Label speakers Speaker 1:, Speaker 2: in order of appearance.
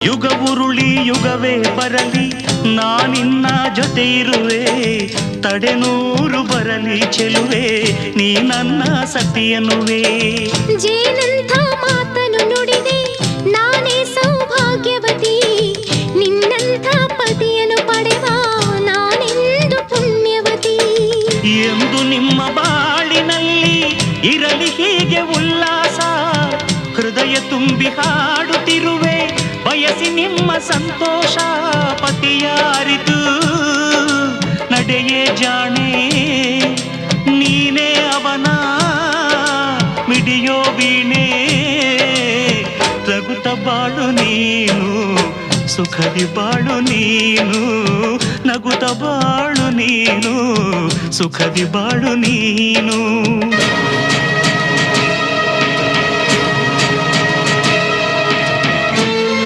Speaker 1: ಯುಗ ಉರುಳಿ ಯುಗವೇ ಬರಲಿ ನಾನಿನ್ನ ಜೊತೆ ಇರುವೆ, ತಡೆನೂರು ಬರಲಿ ಚೆಲುವೆ ನೀ ನನ್ನ ಸತಿಯನುವೆ.
Speaker 2: ಜೇನಂಥ ಮಾತನು ನುಡಿದೆ ನಾನೇ ಸೌಭಾಗ್ಯವತಿ, ನಿನ್ನಂಥ ಪತಿಯನ್ನು ಪಡೆವ ನಾನೆಂದು ಪುಣ್ಯವತಿ.
Speaker 1: ಎಂದು ನಿಮ್ಮ ಬಾಳಿನಲ್ಲಿ ಇರಲಿ ಹೀಗೆ ಉಲ್ಲಾಸ, ಹೃದಯ ತುಂಬಿ ಹಾಡುತ್ತಿರುವೆ ಬಯಸಿ ನಿಮ್ಮ ಸಂತೋಷ. ಪತಿಯಾರಿತು ನಡೆಯೇ ಜಾಣೆ, ನೀನೇ ಅವನ ಮಿಡಿಯೋ ವೀಣೆ. ರಘುತ ಬಾಳು ನೀನು, ಸುಖದಿ ಬಾಳು ನೀನು, ನಗುತ್ತ ಬಾಳು ನೀನು, ಸುಖದಿ ಬಾಳು ನೀನು.